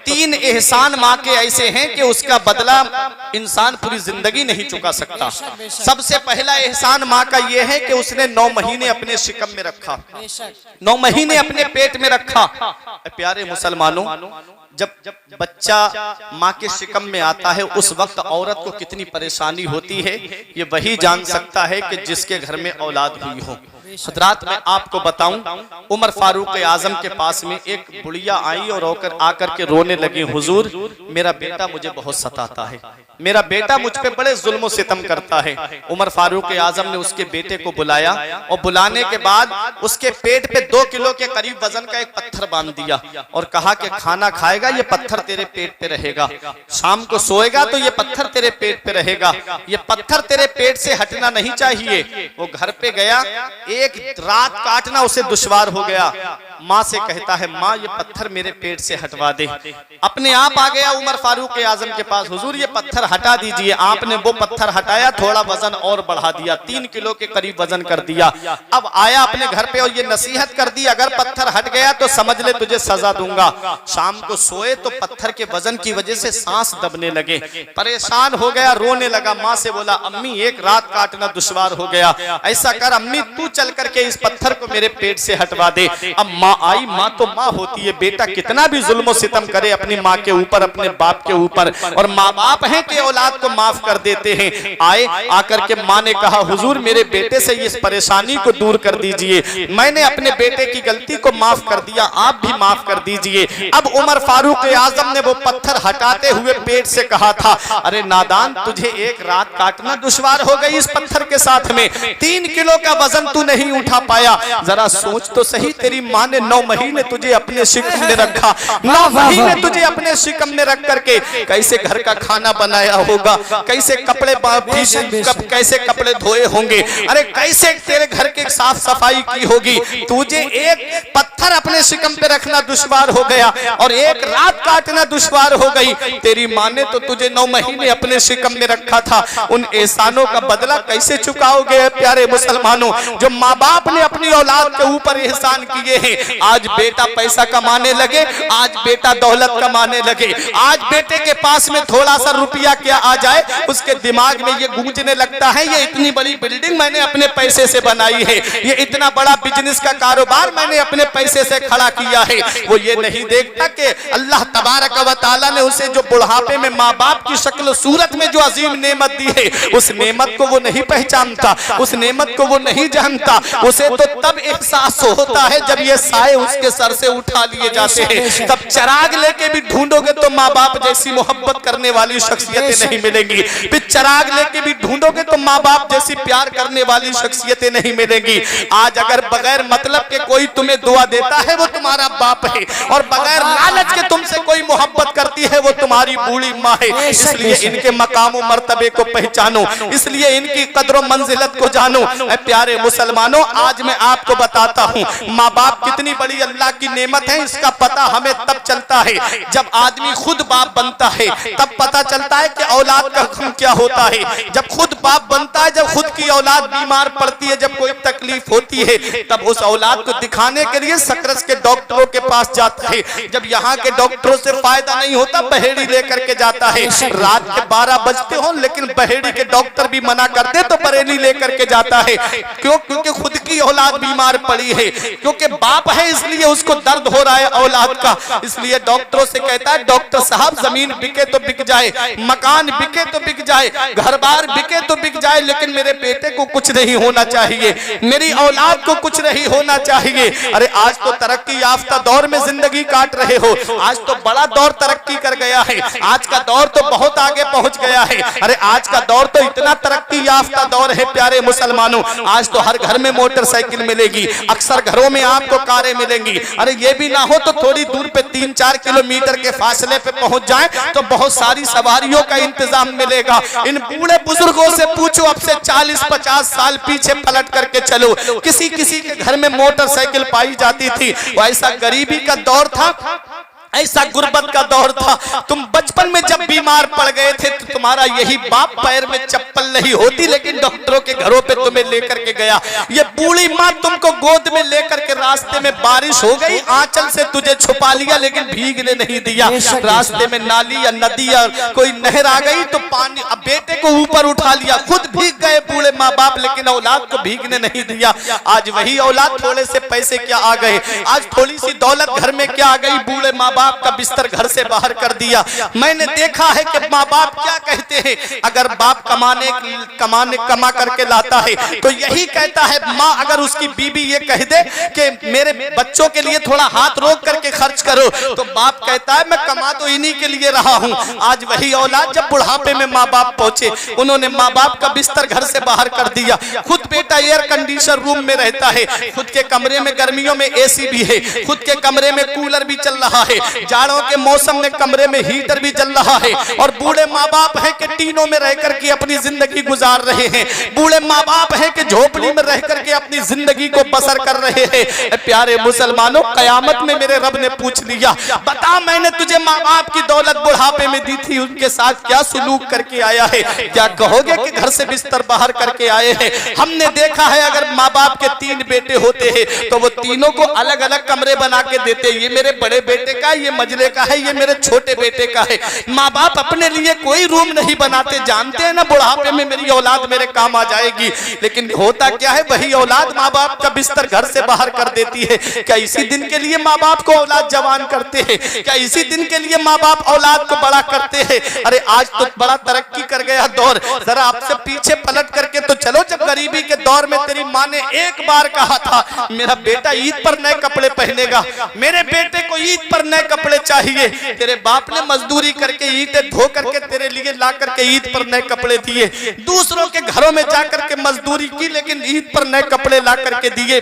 तीन एहसान माँ के ऐसे हैं कि उसका बदला इंसान पूरी जिंदगी नहीं चुका सकता। सबसे पहला एहसान माँ का यह है कि उसने 9 महीने अपने शिकम में रखा, 9 महीने अपने पेट में रखा। प्यारे मुसलमानों, जब बच्चा माँ के शिकम में आता है उस वक्त औरत को कितनी परेशानी होती है, ये वही जान सकता है कि जिसके घर में औलाद हुई हो। हजरात, मैं आपको बताऊं, उमर फारूक आजम के पास में एक बुढ़िया आई और आकर के रोने लगी, हुजूर मेरा बेटा मुझे बहुत सताता है, मेरा बेटा मुझ पे बड़े जुल्म सितम करता है। उमर फारूक आजम ने उसके बेटे को बुलाया और बुलाने के बाद उसके पेट पे 2 किलो के करीब वजन का एक पत्थर बांध दिया और कहा कि खाना खाएगा ये पत्थर तेरे पेट पे रहेगा, शाम को सोएगा तो ये पत्थर तेरे पेट पे रहेगा, ये पत्थर तेरे पेट से हटना नहीं चाहिए। वो घर पे गया, एक रात काटना उसे दुश्वार हो गया। माँ से कहता है, माँ ये पत्थर मेरे पेट से हटवा दे। अपने आप आ गया उमर फारूक आजम के पास, हुजूर ये पत्थर हटा दीजिए। आपने वो पत्थर हटाया, थोड़ा वजन और बढ़ा दिया, 3 किलो के करीब वजन कर दिया। अब आया अपने घर पे और ये नसीहत कर दी, अगर पत्थर हट गया तो समझ ले तुझे सजा दूंगा। शाम को सोए तो पत्थर के वजन की वजह से सांस दबने लगे, परेशान हो गया, रोने लगा। माँ से बोला, अम्मी एक रात काटना दुश्वार हो गया, ऐसा कर अम्मी तू चल करके इस पत्थर को मेरे पेट से हटवा दे। अब माँ आई, माँ तो माँ होती है, बेटा कितना भी जुल्म सितम करे अपनी माँ के ऊपर, अपने बाप के ऊपर, और माँ बाप हैं कि औलाद को माफ कर देते हैं। आए, आकर के माँ ने कहा, हुजूर मेरे बेटे से इस परेशानी को दूर कर दीजिए, मैंने अपने बेटे की गलती को माफ कर दिया, आप भी माफ कर दीजिए। अब उमर फारूक आजम ने वो पत्थर हटाते हुए पेट से कहा था, अरे नादान तुझे एक रात काटना दुश्वार हो गई इस पत्थर के साथ में, 3 किलो का वजन तू नहीं उठा पाया, जरा सोच तो सही, तेरी माँ ने 9 महीने तुझे अपने शिकम में रखा, 9 महीने तुझे अपने शिकम में रख करके कैसे घर का खाना बनाया होगा, कैसे कपड़े कैसे कपड़े धोए होंगे, अरे कैसे तेरे घर की साफ सफाई की होगी। तुझे एक पत्थर अपने शिकम पे रखना दुश्वार हो गया और एक रात काटना दुश्वार हो गई। तेरी माँ ने तो तुझे 9 महीने अपने शिकम में रखा था, उन एहसानों का बदला कैसे चुकाओगे प्यारे मुसलमानों। जो माँ बाप ने अपनी औलाद के ऊपर एहसान किए हैं, आज बेटा पैसा कमाने लगे, आज बेटा दौलत कमाने लगे, आज बेटे के पास में थोड़ा सा रुपया क्या आ जाए उसके दिमाग में ये गूंजने लगता है, ये इतनी बड़ी बिल्डिंग मैंने अपने पैसे से बनाई है, ये इतना बड़ा बिजनेस का कारोबार मैंने अपने पैसे से खड़ा किया है। वो ये नहीं देखता कि अल्लाह तबारक व तआला ने उसे जो बुढ़ापे में माँ बाप की शक्ल सूरत में जो अजीम नेमत दी है, उस नेमत को वो नहीं पहचानता, उस नेमत को वो नहीं जानता। उसे तो तब एहसास होता है जब ये साए उसके सर से उठा लिए जाते हैं। तब चिराग लेके भी ढूंढोगे तो माँ बाप जैसी मोहब्बत करने वाली शख्सियतें नहीं मिलेंगी, फिर चिराग लेके भी ढूंढोगे तो माँ बाप जैसी प्यार करने वाली शख्सियतें नहीं मिलेंगी। आज अगर बगैर मतलब के कोई तुम्हें दुआ देता है वो तुम्हारा बाप है, और बगैर लालच के तुमसे कोई मोहब्बत करती है वो तुम्हारी बूढ़ी माँ है। इसलिए इनके मकाम और मर्तबे को पहचानो, इसलिए इनकी कदर मंजिलत को जानो। प्यारे मुसलमानों, आज मैं आपको बताता हूँ माँ बाप कितनी बड़ी अल्लाह की नेमत है। इसका पता हमें तब चलता है जब आदमी खुद बाप बनता है, तब पता चलता है कि औलाद का हुक्म क्या होता है। जब खुद बाप बनता है, जब खुद की औलाद बीमार पड़ती है, जब कोई तकलीफ होती है, तब उस औलाद को दिखाने के लिए सकरस के डॉक्टरों के पास जाता है। जब यहाँ के डॉक्टरों से फायदा नहीं होता, बहेड़ी लेकर के जाता है। रात के 12 बजते हो लेकिन बहेड़ी के डॉक्टर भी मना करते तो बरेली लेकर के जाता है। क्यों? क्योंकि खुद की औलाद बीमार पड़ी है, क्योंकि बाप है इसलिए उसको दर्द हो रहा है औलाद का। इसलिए डॉक्टरों से कहता है, डॉक्टर साहब जमीन बिके तो बिक जाए, मकान बिके तो बिक जाए, घर बार बिके तो बिक जाए, लेकिन मेरे बेटे को कुछ नहीं होना चाहिए, मेरी औलाद को कुछ नहीं होना चाहिए। अरे आज तो तरक्की याफ्ता दौर में जिंदगी काट रहे हो, आज तो बड़ा दौर तरक्की कर गया है, आज का दौर तो बहुत आगे पहुंच गया है। अरे आज का दौर तो इतना तरक्की याफ्ता दौर है प्यारे मुसलमानों, आज तो हर घर में मोटरसाइकिल मिलेगी, अक्सर घरों में आपको कारें मिलेंगी। अरे ये भी ना हो तो थोड़ी दूर पे 3-4 किलोमीटर के फासले पे पहुंच जाए तो बहुत सारी सवारियों का इंतजाम मिलेगा। इन बूढ़े बुजुर्गों से पूछो, अब से 40-50 साल पीछे पलट करके चलो, किसी किसी के घर में मोटरसाइकिल पाई जाती थी। वो ऐसा गरीबी का दौर था, ऐसा गुर्बत का दौर था। तुम बचपन में जब बीमार पड़ गए थे तो तुम्हारा यही बाप पैर में चप्पल चप्पल नहीं होती, लेकिन डॉक्टरों के घरों पे तुम्हें लेकर के गया। ये बूढ़ी माँ तुमको गोद में लेकर के रास्ते में बारिश हो गई, आंचल से तुझे छुपा लिया लेकिन भीगने नहीं दिया। रास्ते में नाली या नदी या कोई नहर आ गई तो पानी, अब बेटे को ऊपर उठा लिया, खुद भीग गए बूढ़े माँ बाप, लेकिन औलाद को भीगने नहीं दिया। आज वही औलाद, थोड़े से पैसे क्या आ गए, आज थोड़ी सी दौलत घर में क्या आ गई, बूढ़े माँ बाप का बिस्तर घर से बाहर कर दिया। मैंने देखा है कि माँ बाप क्या कहते हैं, अगर बाप कमा करके लाता है तो यही कहता है माँ, अगर उसकी बीबी ये कह दे कि मेरे बच्चों के लिए थोड़ा हाथ रोक करके खर्च करो, तो बाप कहता है मैं कमा तो इन्हीं के लिए रहा हूँ। आज वही औलाद जब बुढ़ापे में माँ बाप पहुंचे, उन्होंने माँ बाप का बिस्तर घर से बाहर कर दिया। खुद बेटा एयर कंडीशनर रूम में रहता है, खुद के कमरे में गर्मियों में एसी भी है, खुद के कमरे में कूलर भी चल रहा है, जाड़ों के मौसम में कमरे में हीटर भी चल रहा है। और बूढ़े माँ बाप हैं कि टीनों में रह करके अपनी जिंदगी गुजार रहे हैं, बूढ़े माँ बाप हैं कि झोपड़ी में रह करके अपनी जिंदगी को बसर कर रहे हैं। प्यारे मुसलमानों, कयामत में मेरे रब ने पूछ लिया, बता मैंने तुझे माँ बाप की दौलत बुढ़ापे में दी थी, उनके साथ क्या सुलूक करके आया है? क्या कहोगे कि घर से बिस्तर बाहर करके आए हैं? हमने देखा है अगर माँ बाप के 3 बेटे होते हैं तो वो तीनों को अलग अलग कमरे बना के देते, ये मेरे बड़े बेटे का, ये मजले का है, ये मेरे छोटे बेटे का है। माँ बाप अपने लिए कोई रूम नहीं बनाते, जानते हैं ना बुढ़ापे में मेरी औलाद मेरे काम आ जाएगी। लेकिन होता क्या है, वही औलाद माँ बाप का बिस्तर घर से बाहर कर देती है। क्या इसी दिन के लिए माँ बाप को औलाद जवान करते हैं? क्या इसी दिन के लिए माँ बाप औलाद को बड़ा करते हैं? अरे आज तो बड़ा तरक्की कर गया दौर, जरा आपसे पीछे पलट करके तो चलो, जब गरीबी के दौर में तेरी माँ ने एक बार कहा था मेरा बेटा ईद पर नए कपड़े पहनेगा, मेरे बेटे को ईद पर नए कपड़े चाहिए, तेरे बाप ने मजदूरी करके ईंटें धो करके तेरे लिए ला करके ईद पर नए कपड़े दिए। दूसरों के घरों में जाकर के मजदूरी की लेकिन ईद पर नए कपड़े ला करके दिए।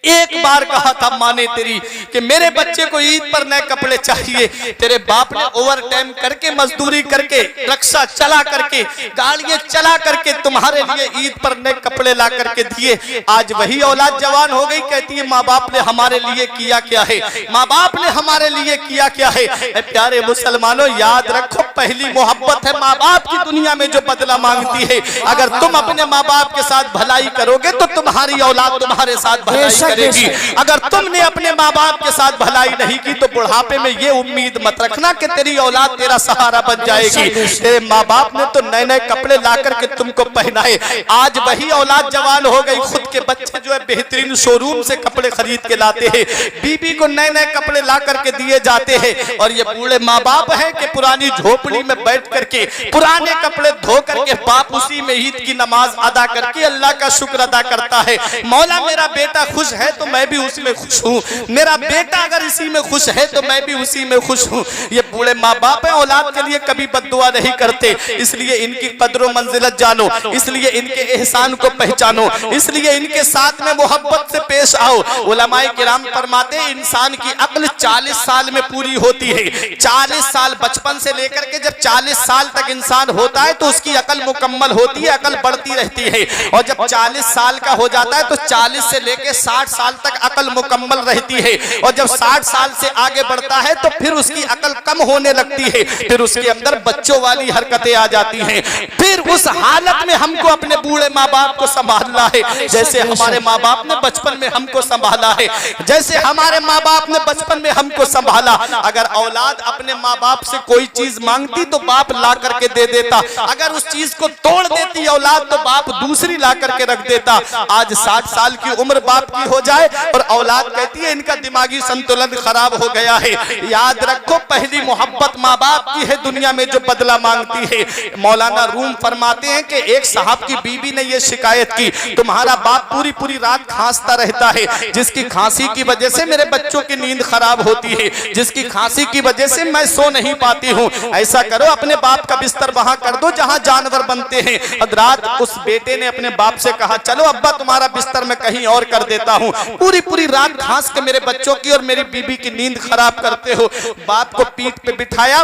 एक बार कहा था माँ ने तेरी कि मेरे बच्चे को ईद पर नए कपड़े चाहिए, तेरे बाप ने ओवर टाइम करके मजदूरी करके रिक्शा चला करके गाड़ियां चला करके तुम्हारे लिए ईद पर नए कपड़े ला करके दिए। आज वही औलाद जवान हो गई, कहती है माँ बाप ने हमारे लिए किया क्या है, माँ बाप ने हमारे लिए किया क्या है। प्यारे मुसलमानों, याद रखो पहली मोहब्बत है माँ बाप की दुनिया में जो बदला मांगती है। अगर तुम अपने माँ बाप के साथ भलाई करोगे तो तुम्हारी औलाद तुम्हारे साथ भलाई करेगी। अगर तुमने अपने माँ बाप के साथ भलाई नहीं की तो बुढ़ापे में ये उम्मीद मत रखना कि तेरी औलाद तेरा सहारा बन जाएगी। तेरे माँ बाप ने तो नए नए कपड़े ला करके तुमको पहनाए, आज वही औलाद जवान हो गई, खुद के बच्चे जो है बेहतरीन शोरूम से कपड़े खरीद के लाते हैं, बीबी को नए नए कपड़े ला करके दिए जाते हैं। और ये बूढ़े माँ बाप हैं कि पुरानी झोपड़ी में बैठ करके पुराने कपड़े धो करके बाप उसी में ईद की नमाज अदा करके अल्लाह का शुक्र अदा करता है, मौला मेरा बेटा खुश है तो मैं भी उसी में खुश हूँ, मेरा बेटा अगर इसी में खुश है तो मैं भी उसी में खुश हूँ। ये बूढ़े माँ बाप है, औलाद के लिए कभी बद्दुआ नहीं करते, इसलिए इनकी कद्र मंजिलत जानो, इसलिए इनके एहसान को पहचानो, इसलिए इनके साथ में मोहब्बत से पेश आओ। उलमाए किराम फरमाते हैं इंसान की अक्ल 40 साल में पूरी होती है। 40 साल बचपन से लेकर के जब 40 साल तक इंसान होता है तो उसकी अकल मुकम्मल होती है, अकल बढ़ती रहती है। और जब 40 साल का हो जाता है तो 40 से लेकर 60 साल तक अकल मुकम्मल रहती है। और जब 60 साल से आगे बढ़ता है तो फिर उसकी अकल कम होने लगती है, फिर उसके अंदर बच्चों वाली हरकतें आ जाती हैं। फिर उस हालत में हमको अपने बूढ़े माँ बाप को संभालना है, जैसे हमारे माँ बाप ने बचपन में हमको संभाला है, जैसे हमारे माँ बाप ने बचपन में हमको संभाला। अगर औलाद अपने माँ बाप से कोई चीज मांगती तो बाप ला करके दे देता, अगर उस चीज को तोड़ देती औलाद तो बाप दूसरी ला करके रख देता। आज 60 साल की उम्र बाप की हो जाए और औलाद कहती है इनका दिमागी संतुलन खराब हो गया है। याद रखो पहली मोहब्बत माँ बाप की है दुनिया में जो बदला मांगती है। मौलाना रूम फरमाते हैं कि एक साहब की बीबी ने यह शिकायत की, तुम्हारा बाप पूरी पूरी रात खांसता रहता है, जिसकी खांसी की वजह से मेरे बच्चों की नींद खराब होती है, जिसकी खांसी की वजह से मैं सो नहीं पाती हूँ। ऐसा करो अपने बाप का बिस्तर वहां कर दो जहां जानवर बनते हैं। रात उस बेटे ने अपने बाप से कहा चलो अब्बा तुम्हारा बिस्तर मैं कहीं और कर देता हूँ, पूरी पूरी रात घास के मेरे बच्चों की और मेरी बीबी की नींद खराब करते हो। बाप को पीठ पे बिठाया,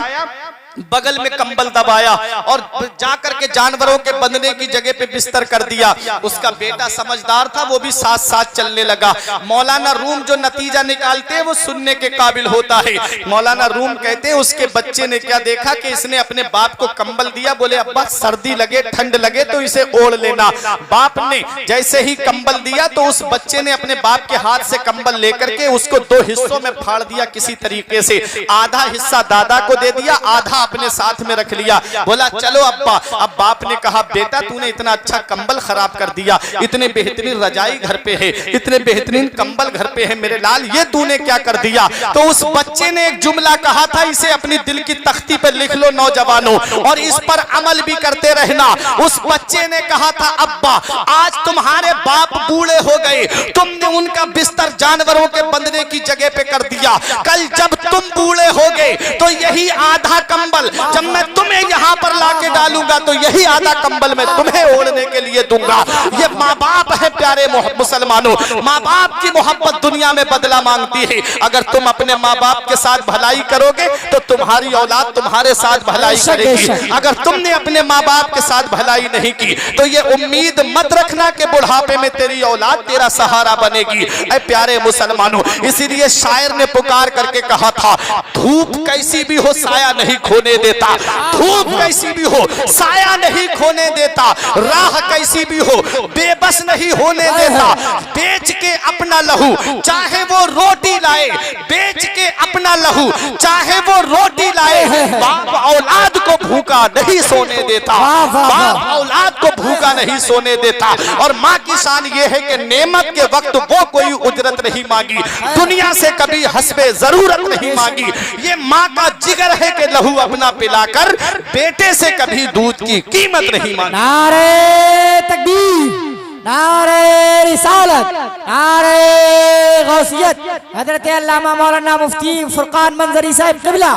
बगल में कंबल दबाया और जाकर के जानवरों के बंधने की जगह पे बिस्तर कर दिया। उसका बेटा समझदार था, वो भी साथ साथ चलने लगा। मौलाना रूम जो नतीजा निकालते हैं वो सुनने के काबिल होता है। मौलाना रूम कहते हैं उसके बच्चे ने क्या देखा कि इसने अपने बाप को कंबल दिया, बोले अब्बा सर्दी लगे ठंड लगे तो इसे ओढ़ लेना। बाप ने जैसे ही कंबल दिया तो उस बच्चे ने अपने बाप के हाथ से कंबल लेकर के उसको दो हिस्सों में फाड़ दिया किसी तरीके से। आधा हिस्सा दादा को दे दिया, आधा अपने साथ में रख लिया। बोला चलो अब्बा। अब बाप ने कहा बेटा तूने इतना अच्छा कंबल खराब कर दिया, इतने बेहतरीन रजाई घर पे है, इतने बेहतरीन कंबल घर पे है, मेरे लाल ये तूने क्या कर दिया। तो उस बच्चे ने एक जुमला कहा था, इसे अपनी दिल की तख्ती पर लिख लो नौजवानों और इस पर अमल भी करते रहना। उस बच्चे ने कहा था अब्बा आज तुम्हारे बाप बूढ़े हो गए, तुमने उनका बिस्तर जानवरों के बंधने की जगह पे कर दिया, कल जब तुम बूढ़े हो गए तो यही आधा कंबल जब मैं तुम्हें यहाँ पर लाके डालूंगा तो यही आधा कंबल मैं तुम्हें ओढ़ने के लिए दूंगा। ये माँ बाप है प्यारे मुसलमानों, माँ बाप की मोहब्बत दुनिया में बदला मांगती है। अगर तुम अपने माँ बाप के साथ भलाई करोगे तो तुम्हारी औलाद तुम्हारे साथ भलाई करेगी। अगर तुमने अपने माँ बाप के साथ भलाई नहीं की तो ये उम्मीद मत रखना कि बुढ़ापे में तेरी औलाद तेरा सहारा बनेगी। ऐ प्यारे मुसलमानों, इसीलिए शायर ने पुकार करके कहा था धूप कैसी भी हो साया नहीं खोने देता, धूप कैसी भी हो साया नहीं खोने देता, राह कैसी भी हो बेबस नहीं होने देता। बेच के अपना लहू चाहे वो रोटी लाए, बेच के अपना लहू चाहे वो रोटी लाए, बाप औलाद को भूखा नहीं सोने देता, बाप औलाद को भूखा नहीं सोने देता। और माँ की शान ये है कि नेमत के वक्त वो कोई उजरत नहीं मांगी, दुनिया से कभी हस्बे जरूरत नहीं मांगी। ये माँ का जिगर है कि लहू अपना पिलाकर बेटे से कभी दूध की कीमत नहीं मांगी। नारे तकबीर, नारे रिसालत, नारे गौसियत। हजरत अल्लामा मौलाना मुफ्ती फुरकान मंजरी साहब क़िबला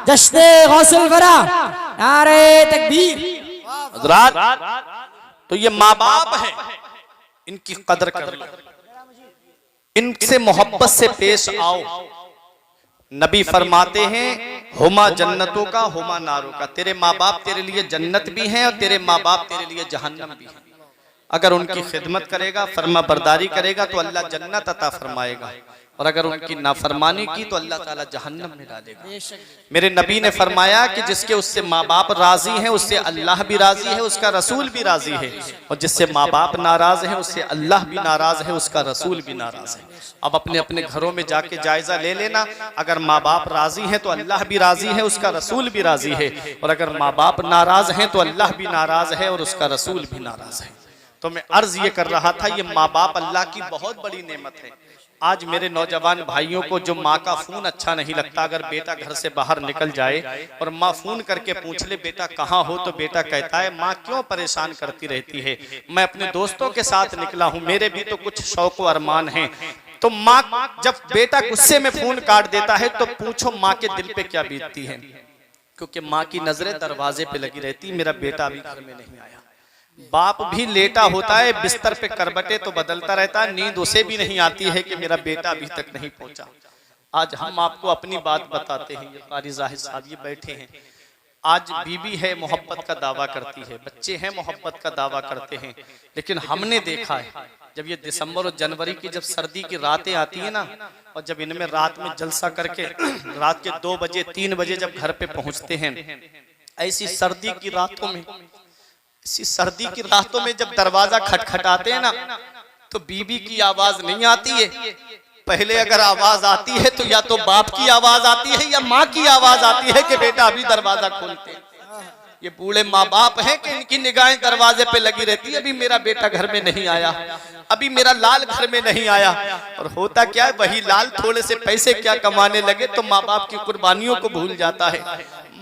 जश्न गौसुल वरा, नारे तकबीर। हज़रात तो ये माँ बाप है, इनकी कदर कर लो, इनसे मोहब्बत से पेश आओ। नबी फरमाते हैं हुमा जन्नतों का हुमा नारों का, तेरे माँ बाप तेरे लिए जन्नत भी हैं और तेरे माँ बाप तेरे लिए जहन्नम भी है। अगर उनकी खिदमत करेगा, फरमा बरदारी करेगा तो अल्लाह जन्नत अता फरमाएगा, और अगर उनकी नाफरमानी की तो अल्लाह ताला जहन्नम में डालेगा। मेरे नबी ने फरमाया कि जिसके उससे माँ बाप राजी हैं उससे अल्लाह भी राजी है, उसका रसूल भी राजी है, और जिससे माँ बाप नाराज हैं उससे अल्लाह भी नाराज है, उसका रसूल भी नाराज है। अब अपने अपने घरों में जाके जायजा ले लेना, अगर माँ बाप राजी हैं तो अल्लाह भी राजी है, उसका रसूल भी राजी है, और अगर माँ बाप नाराज हैं तो अल्लाह भी नाराज है और उसका रसूल भी नाराज है। तो मैं अर्ज ये कर रहा था, ये माँ बाप अल्लाह की बहुत बड़ी नेमत है। आज मेरे नौजवान भाइयों को जो माँ का फोन अच्छा नहीं लगता, अगर बेटा घर से बाहर निकल जाए और माँ फोन करके पूछ ले बेटा कहाँ हो, तो बेटा कहता है माँ क्यों परेशान करती रहती है, मैं अपने दोस्तों के साथ निकला हूँ, मेरे भी तो कुछ शौक व अरमान हैं। तो माँ जब बेटा गुस्से में फोन काट देता है तो पूछो माँ के दिल पे क्या बीतती है, क्योंकि माँ की नजरें दरवाजे पे लगी रहती, मेरा बेटा अभी घर में नहीं आया। बाप भी लेटा होता है बिस्तर पे, करबटे तो बदलता रहता है, नींद उसे भी नहीं आती है कि मेरा बेटा अभी तक नहीं पहुंचा। आज हम आपको अपनी बात बताते हैं, ये कारी जाहिद साहब ये बैठे हैं, आज बीबी है मोहब्बत का दावा करती है, बच्चे हैं मोहब्बत का दावा करते हैं, लेकिन हमने देखा है जब ये दिसंबर और जनवरी की जब सर्दी की रातें आती है ना, और जब इनमें रात में जलसा करके रात के 2 बजे 3 बजे जब घर पे पहुंचते हैं, ऐसी सर्दी की रातों में, इसी सर्दी की रातों में जब दरवाजा खटखटाते हैं ना, तो बीबी की आवाज नहीं आती है, पहले अगर आवाज आती है तो या तो बाप की आवाज आती है या माँ की आवाज आती है कि बेटा अभी दरवाजा खोलते हैं। ये बूढ़े माँ बाप हैं कि इनकी निगाहें दरवाजे पे लगी रहती है, अभी मेरा बेटा घर में नहीं आया, अभी मेरा लाल घर में नहीं आया। और होता क्या है, वही लाल थोड़े से पैसे क्या कमाने लगे तो माँ बाप की कुर्बानियों को भूल जाता है,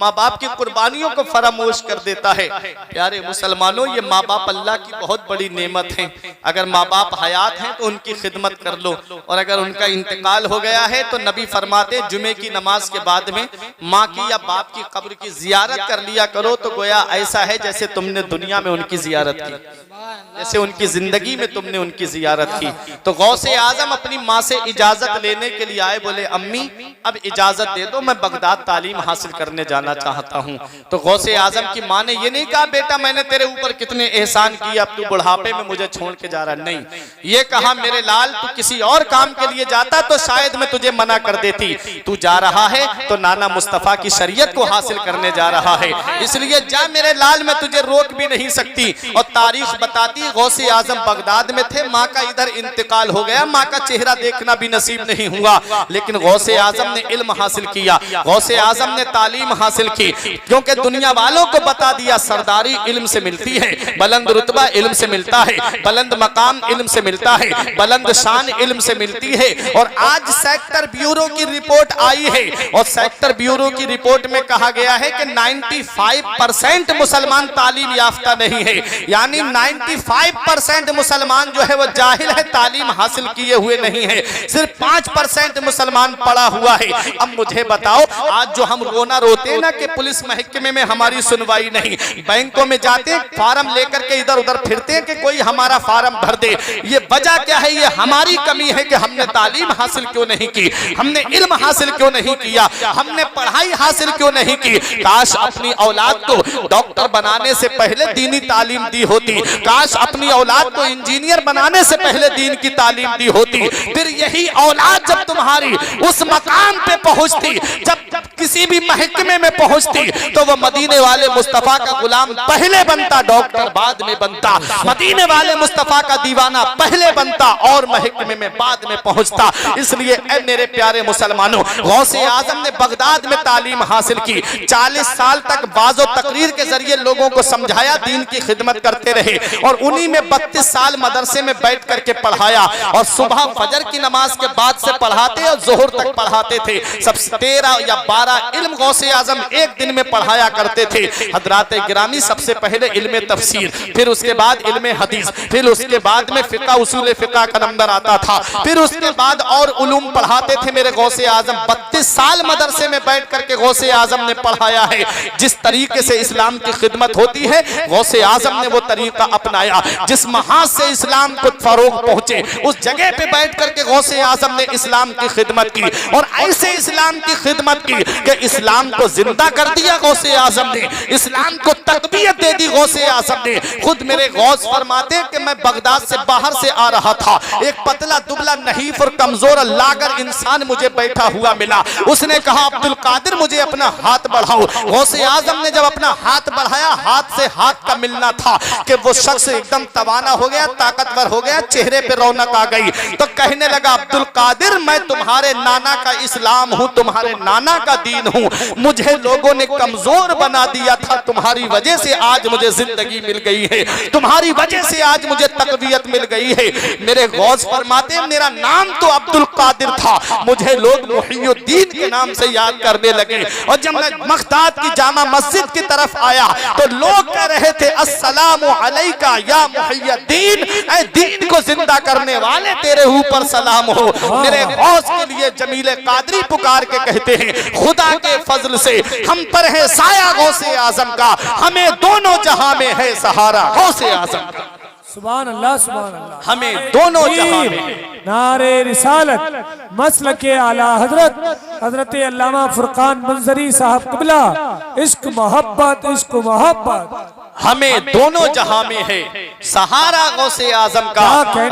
माँ बाप की कुर्बानियों को फरामोश कर देता है। प्यारे मुसलमानों, ये माँ बाप अल्लाह की बहुत बड़ी नेमत है। अगर माँ बाप हयात हैं तो उनकी खिदमत कर लो, और अगर उनका इंतकाल हो गया है तो नबी फरमाते जुमे की नमाज के बाद में माँ की या बाप की कब्र की जियारत कर लिया करो, तो गोया ऐसा है जैसे तुमने दुनिया में उनकी जियारत की, जैसे उनकी जिंदगी में तुमने उनकी जियारत की। तो गौसे आजम अपनी माँ से इजाजत लेने के लिए आए, बोले अम्मी अब इजाजत दे दो, मैं बगदाद तालीम हासिल करने जाना चाहता हूँ। तो गौसे आजम की माँ ने ये नहीं कहा बेटा मैंने तेरे ऊपर कितने एहसान किए, अब तू बुढ़ापे में मुझे छोड़ के जा रहा, नहीं, ये कहा मेरे लाल तू किसी और काम के लिए जाता तो शायद मैं तुझे मना कर देती, तू जा रहा है तो नाना मुस्तफा की शरीयत को हासिल करने जा रहा है, इसलिए जा मेरे लाल, मैं तुझे रोक भी नहीं सकती। और तारीख बताती गौसे आजम बगदाद में थे, माँ का इधर इंतकाल हो गया, माँ का चेहरा देखना भी नसीब नहीं हुआ, लेकिन गौसे आजम ने इल्म हासिल किया, गौसे आजम ने तालीम हासिल की, क्योंकि दुनिया वालों को बता दिया सरदारी इल्म से मिलती है, बुलंद रुतबा इल्म से मिलता है, बुलंद मकाम इल्म से मिलता है, बुलंद शान इल्म से मिलती है। और आज सेक्टर ब्यूरो की रिपोर्ट आई है, और सेक्टर ब्यूरो की रिपोर्ट में कहा गया है कि 95% मुसलमान तालीम याफ्ता नहीं है, यानी 95% मुसलमान जो है वो जाहिल है, तालीम हासिल किए हुए नहीं है, सिर्फ 5% मुसलमान पढ़ा हुआ है। अब मुझे बताओ, आज जो हम रोना रोते हैं ना कि पुलिस महकमे में हमारी सुनवाई नहीं, बैंकों में जाते हैं फार्म लेकर के इधर उधर फिरते हैं कि कोई हमारा फार्म भर दे, ये वजह क्या है? ये हमारी कमी है कि हमने तालीम हासिल क्यों नहीं की, हमने इल्म हासिल क्यों नहीं किया, हमने पढ़ाई हासिल क्यों नहीं की। काश अपनी औलाद को डॉक्टर बनाने से पहले दीनी तालीम दी होती, काश अपनी औलाद को इंजीनियर बनाने से पहले दीन की तालीम दी होती, फिर यही औलाद जब तुम्हारी उस मकाम पे पहुंचती, जब किसी भी महकमे में पहुंचती, तो वो मदीने वाले मुस्तफा का गुलाम पहले बनता, डॉक्टर बाद में बनता, मदीने वाले मुस्तफा का दीवाना पहले बनता और महकमे में बाद में पहुंचता। इसलिए ऐ मेरे प्यारे मुसलमानों, गौसे आजम ने बगदाद में तालीम हासिल की, 40 साल तक बाज़ो तकरीर के जरिए लोगों को समझाया, दीन की खिदमत करते रहे, और उन्हीं में 32 साल मदरसे में बैठ करके पढ़ाया, और सुबह फजर की नमाज के बाद से पढ़ाते और जोहर तक पढ़ाते थे। सब 13 या 12 इल्म गौसे आजम एक दिन में पढ़ाया करते थे। हजरात गिरामी, सबसे पहले इल्म तफसीर, फिर उसके बाद इल्म हदीस, फिर उसके बाद में फिका उसूल फिका का नंबर आता था, फिर उसके बाद और उलूम पढ़ाते थे मेरे गौसे आजम। 32 साल मदरसे में बैठ करके गौसे आजम ने पढ़ाया है। जिस तरीके से इस्लाम की खिदमत होती है, गौसे आजम ने वो तरीका अपनाया। जिस महाज से इस्लाम को फरोग पहुंचे, उस जगह पे बैठ करके गौसे आजम ने इस्लाम की खिदमत की, और ऐसे इस्लाम की खिदमत की कि इस्लाम को जिंदा कर दिया गौसे आजम ने, इस्लाम को तकबीयत दे दी गौसे आजम ने। खुद मेरे गौस फरमाते कि मैं बगदाद से बाहर से आ रहा था, एक पतला दुबला नहीफ और कमजोर लागर इंसान मुझे बैठा हुआ मिला। उसने कहा अब्दुल कादिर मुझे अपना हाथ बढ़ाओ। गौसे आजम ने जब अपना हाथ बढ़ाया, हाथ से हाथ का मिलना था कि वो शख्स एकदम तवाना हो गया, ताकतवर हो गया, चेहरे पे रौनक आ गई। तो कहने लगा अब्दुल कादिर मैं तुम्हारे नाना का इस्लाम हूँ, तुम्हारे नाना का दीन हूँ, मुझे लोगों ने कमजोर बना दिया था, तुम्हारी वजह से आज मुझे जिंदगी मिल गई है, तुम्हारी वजह से आज मुझे तकबीयत मिल गई है। मेरे गौस फरमाते मेरा नाम तो अब्दुल कादिर था, मुझे लोग मुहियुद्दीन के नाम से याद करने लगे। और जब मैं बगदाद की जामा मस्जिद की तरफ आया तो लोग कह रहे थे अस्सलामु अलैका या मुहियुद्दीन, ऐ दीन को जिंदा करने वाले तेरे ऊपर सलाम हो। मेरे गौस के लिए जमील कादरी पुकार के कहते हैं खुदा के फजल से हम पर है साया गौसे आजम का, हमें दोनों जहां में है सहारा गौसे आजम का। सुभान अल्लाह, सुभान अल्लाह। हमें दोनों जहां में नारे रिसालत मसलके आला हजरत हजरत अल्लामा फुरकान मंजरी साहब क़िबला, इश्क मोहब्बत, इश्क मोहब्बत हमें दोनों जहां में है सहारा गौसे आजम का।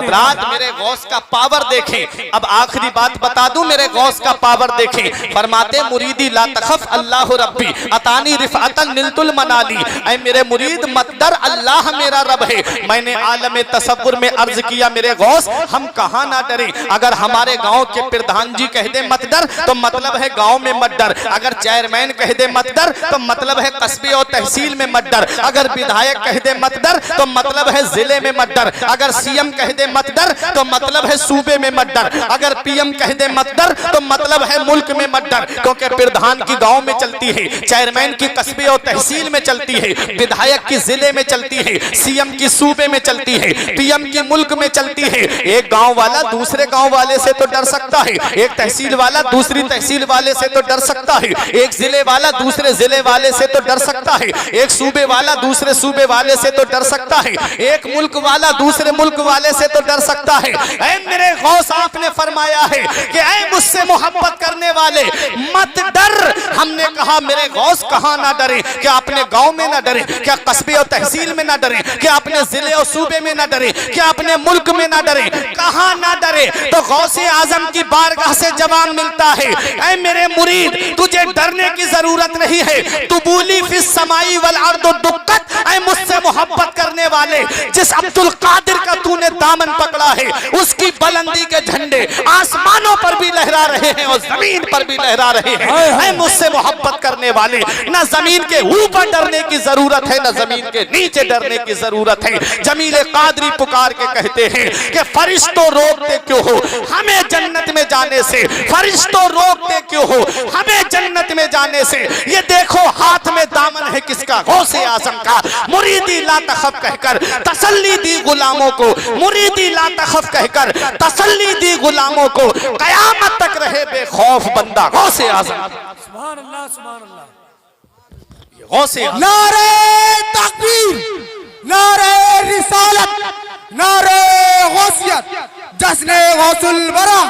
रात मेरे गौस का पावर देखें। अब आखिरी बात बता दूं, मेरे गौस का पावर देखें। फरमाते मुरीदी ला तखफ अल्लाह रब्बी अतानी रिफअतन निलतुल मनाली, ऐ मेरे मुरीद मत डर अल्लाह मेरा रब है। मैंने आलम तसव्वुर में अर्ज किया मेरे गौस हम कहां ना डरे। अगर हमारे गांव के प्रधान जी कह दे मत डर तो मतलब है गांव में मत डर, अगर चेयरमैन कह दे मत डर तो मतलब है कस्बे और तहसील में मत डर, अगर विधायक कह दे मत डर तो मतलब है है जिले में मत डर, अगर सीएम कह दे मत डर तो मतलब है सूबे में मत डर, अगर पीएम कह दे मत डर तो मतलब है मुल्क में मत डर। क्योंकि प्रधान की गांव में चलती है, चेयरमैन की कस्बे और तहसील में चलती है, विधायक की जिले में चलती है, सीएम की सूबे में चलती है, पीएम की मुल्क में चलती है। एक गांव वाला दूसरे गांव वाले से तो डर सकता है, एक तहसील वाला दूसरी तहसील वाले से तो डर सकता है, एक जिले वाला दूसरे जिले वाले से तो डर सकता है, एक सूबे वाला दूसरे सूबे वाले से तो डर सकता है, एक मुल्क वाला दूसरे मुल्क वाले से तो डर सकता है। ऐ मेरे गौस, आपने फरमाया है कि ऐ मुझसे मोहब्बत करने वाले मत डर। हमने कहा मेरे गौस कहां ना डरे, क्या अपने गांव में ना डरे, क्या कस्बे और तहसील में ना डरे, क्या अपने जिले और सूबे में ना डरे, क्या अपने मुल्क में ना डरे, कहां ना डरे? तो गौसे आजम की बारगाह से जवाब मिलता है, ऐ मेरे मुरीद तुझे डरने की जरूरत नहीं है। तू बोली फिस समाई वल अर्दो दुक्कत, ऐ मुझसे मोहब्बत करने वाले, जिस अब्दुल कादिर का तूने दामन पकड़ा है उसकी बुलंदी के झंडे आसमानों पर भी लहरा रहे हैं और जमीन पर भी लहरा रहे हैं। ऐ मुझसे मोहब्बत करने वाले, न जमीन के ऊपर डरने की जरूरत है, न जमीन के नीचे डरने की जरूरत है। जमील कादरी पुकार के कहते हैं कि फरिश्तों रोकते क्यों हो हमें जन्नत में जाने से, फरिश्तों रोकते क्यों हो हमें जन्नत में जाने से। ये देखो हाथ में दामन है किसका? गौसे आजम का। मुरीदी ला तखफ कहकर तसल्ली दी गुलामों को, मुरीदी ला तखफ कहकर तसल्ली दी गुलामों को, कयामत तक रहे बेखौफ बंदा गौसे आजम। सुभान अल्लाह, सुभान अल्लाह। गौसे आजम। नारे तकबीर, नारे रिसालत, नारे गौसियत, जश्न गौसुल बरा,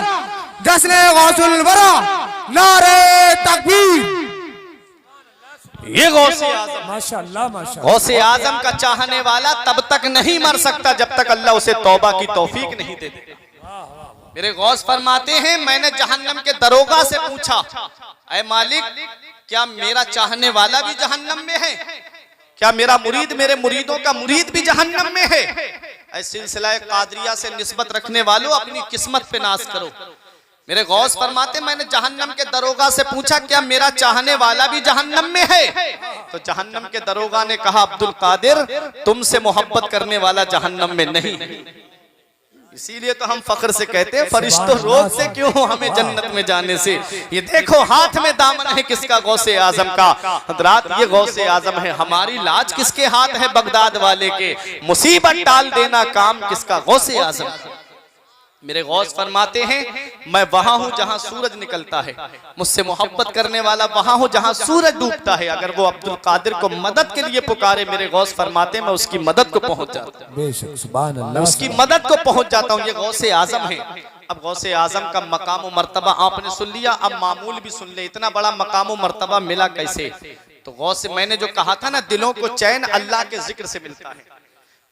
जश्न गौसुल बरा, नारे तकबीर। ये गौसे आजम, माशाअल्लाह, माशाअल्लाह। गौसे आजम का चाहने वाला तब तक नहीं मर सकता जब तक अल्लाह उसे तौबा की तौफीक नहीं दे दे। मेरे गौस फरमाते हैं, मैंने जहन्नम के दरोगा से पूछा, ऐ मालिक क्या मेरा चाहने वाला भी जहन्नम में है? क्या मेरा मुरीद, मेरे मुरीदों का मुरीद भी जहन्नम में है? ऐ सिलसिला कादरिया से निस्बत रखने वालों, अपनी किस्मत पे नाज करो। मेरे गौस फरमाते, मैंने जहन्नम के दरोगा से पूछा क्या मेरा चाहने वाला भी जहन्नम में है? तो जहन्नम के दरोगा ने कहा, अब्दुल कादिर तुमसे मोहब्बत करने वाला जहन्नम में नहीं। इसीलिए तो हम फख्र से कहते हैं फरिश्तों रोकते क्यों हो हमें जन्नत में जाने से। ये देखो हाथ में दामन है किसका? गौसे आजम का। हज़रात ये गौसे आजम है। हमारी लाज किसके हाथ है? बगदाद वाले के। मुसीबत टाल देना काम किसका? गौसे आजम। मेरे गौस फरमाते हैं, मैं वहां हूं जहां सूरज निकलता है, मुझसे मोहब्बत करने वाला वहां हूं जहां सूरज डूबता है। अगर वो अब्दुल कादिर को मदद के लिए पुकारे, मेरे गौस फरमाते हैं मैं उसकी मदद को पहुंच जाता हूं, बेशक, सुभान अल्लाह, उसकी मदद को पहुंच जाता हूं। ये गौसे आजम है। अब गौसे आजम का मकाम मर्तबा आपने सुन लिया, अब मामूल भी सुन ले। इतना बड़ा मकाम मर्तबा मिला कैसे? तो गौसे, मैंने जो कहा था ना, दिलों को चैन अल्लाह के जिक्र से मिलता है।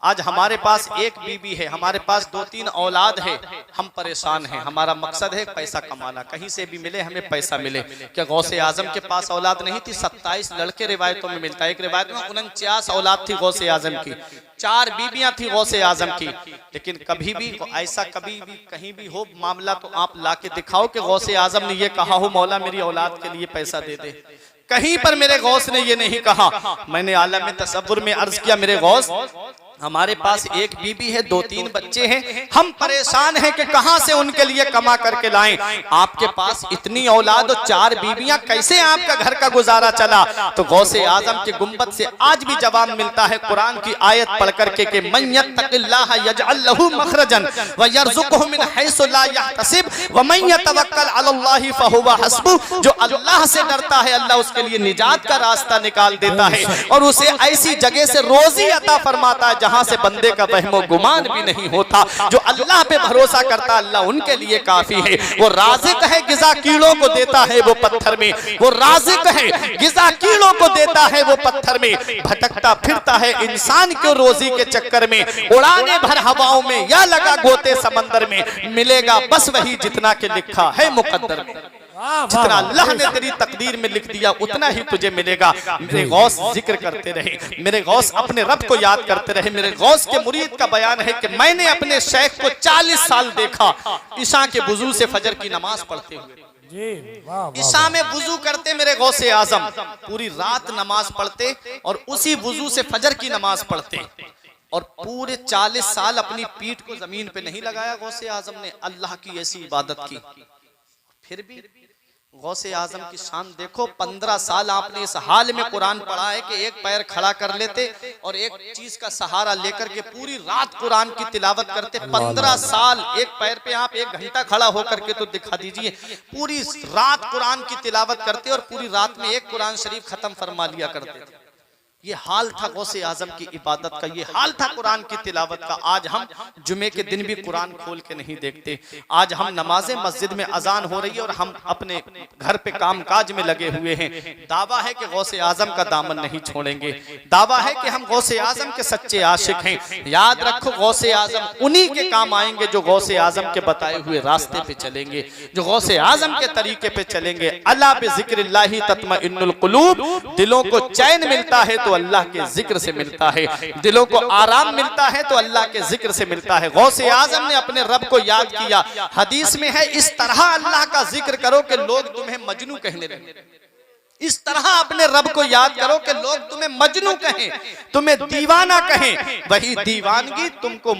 आज हमारे पास एक बीबी है, हमारे पास 2-3 औलाद है, हम परेशान हैं। हमारा मकसद है पैसा कमाना, कहीं से भी मिले हमें पैसा मिले। क्या गौसे आजम के पास औलाद नहीं थी? 27 लड़के रिवायतों में मिलता है। एक रिवायत में 49 औलाद थी गौसे आजम की, 4 बीबियां थी गौसे आजम की। लेकिन कभी भी ऐसा, कभी भी कहीं भी हो मामला तो आप लाके दिखाओ कि गौसे आजम ने ये कहा हो मौला मेरी औलाद के लिए पैसा दे दे। कहीं पर मेरे गौस ने ये नहीं कहा। मैंने आलम में तसव्वुर में अर्ज किया, मेरे गौस हमारे पास एक बीबी है, 2-3 बच्चे हैं, हम परेशान हैं कि कहां से उनके लिए कमा करके लाएं। आपके पास इतनी औलाद और 4 बीबियां, कैसे आपका घर का गुजारा चला? तो गौसे आजम के गुंबद से आज भी जवाब मिलता है कुरान की आयत पढ़ करके कि मन यत्तक़िल्लाह यजअल लहू मखरजन व यरज़ुक़हु मिन हैसु ला यहतसिब व मन यतवक्कल अलल्लाहि फहुवा हस्बुह। जो अल्लाह से डरता है अल्लाह उसके लिए निजात का रास्ता निकाल देता है और उसे ऐसी जगह से रोजी अता फरमाता है जहां से बंदे का वहमो गुमान भी नहीं होता। जो अल्लाह पे भरोसा करता अल्लाह उनके लिए काफी है। वो राज़िक है, गिज़ा कीड़ों को देता है वो पत्थर में। वो राज़िक है, गिज़ा कीड़ों को देता है वो पत्थर में। भटकता फिरता है इंसान क्यों रोजी के चक्कर में? उड़ाने भर हवाओं में या लगा गोते समंदर में, मिलेगा बस वही जितना के लिखा है मुकद्दर में। जितना अल्लाह ने तेरी तकदीर में लिख दिया उतना ही तुझे मिलेगा। मेरे गौस जिक्र करते रहे, मेरे गौस अपने रब को याद करते रहे। मेरे गौस के मुरीद का बयान है कि मैंने अपने शेख को 40 साल देखा ईशा के वुजू से फजर की नमाज पढ़ते हुए। ईशा में वुजू करते मेरे गौसे आजम, पूरी रात नमाज पढ़ते और उसी वुजू से फजर की नमाज पढ़ते। और पूरे 40 साल अपनी पीठ को जमीन पे नहीं लगाया गौसे आजम ने, अल्लाह की ऐसी इबादत की। फिर भी गौसे आजम की शान देखो, 15 साल आपने इस हाल में कुरान पढ़ा है कि एक पैर खड़ा कर लेते और एक चीज का सहारा लेकर के पूरी रात कुरान की तिलावत करते। 15 साल एक पैर पे आप 1 घंटा खड़ा होकर के तो दिखा दीजिए, पूरी रात कुरान की तिलावत करते और पूरी रात में एक कुरान शरीफ खत्म फरमा लिया करते थे। ये हाल था गौसे आजम की इबादत का, ये हाल था कुरान की तिलावत का। आज हम जुमे के दिन भी कुरान खोल के नहीं देखते। आज हम नमाजें मस्जिद में अजान हो रही है और हम अपने घर पे काम काज में लगे हुए हैं। दावा है कि गौसे आजम का दामन नहीं छोड़ेंगे, दावा है कि हम गौसे आजम के सच्चे आशिक हैं। याद रखो, गौसे आजम उन्हीं के काम आएंगे जो गौसे आजम के बताए हुए रास्ते पे चलेंगे, जो गौसे आजम के तरीके पे चलेंगे। अला बिज़िक्रिल्लाहि तत्मइन्नुल कुलूब, दिलों को चैन मिलता है तो अल्लाह के जिक्र से मिलता है, दिलों को आराम मिलता है तो अल्लाह के जिक्र से मिलता है। गौसे आजम ने अपने रब को याद किया। हदीस में है, इस तरह अल्लाह का जिक्र करो कि लोग तुम्हें मजनू कहने लगे। इस तरह अपने रब को याद करो कि लोग तुम्हें मजनू कहें, तुम्हें दीवाना कहें। वही दीवानगी तुमको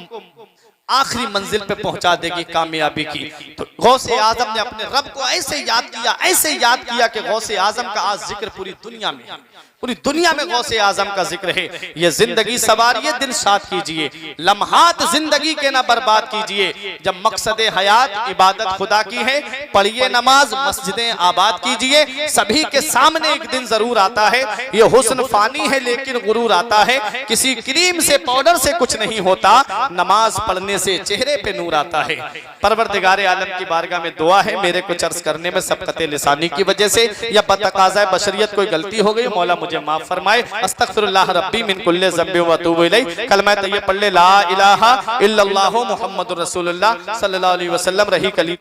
आखिरी मंजिल पे पहुंचा देगी कामयाबी की। तो गौसे आजम ने अपने रब को ऐसे याद किया, ऐसे याद किया कि गौसे आजम का आज जिक्र पूरी दुनिया में, पूरी दुनिया में गौसे आजम का जिक्र है। ये जिंदगी सवारिये, दिल शाद कीजिए, लम्हात जिंदगी के ना बर्बाद कीजिए। जब मकसद हयात इबादत खुदा की है, पढ़िए नमाज, मस्जिदें आबाद कीजिए। सभी के सामने एक दिन जरूर आता है, ये हुस्न फानी है लेकिन गुरूर आता है। किसी क्रीम से पाउडर से कुछ नहीं होता, नमाज पढ़ने से चेहरे पे नूर आता है। परवरदिगारे आलम की बारगाह में दुआ है, मेरे को अर्ज करने में सबकत लिसानी की वजह से या बतकाज़ा बशरियत कोई गलती हो गई, मौला मुझे माफ फरमाए। अस्तगफिरुल्लाह रब्बी मिन कुल्लि ज़ंबिन व अतूबु इलैह। कलमा तय्यब पढ़ ले, ला इलाहा इल्लल्लाहु मुहम्मदुर रसूलुल्लाह सल्लल्लाहु अलैहि वसल्लम। रही कली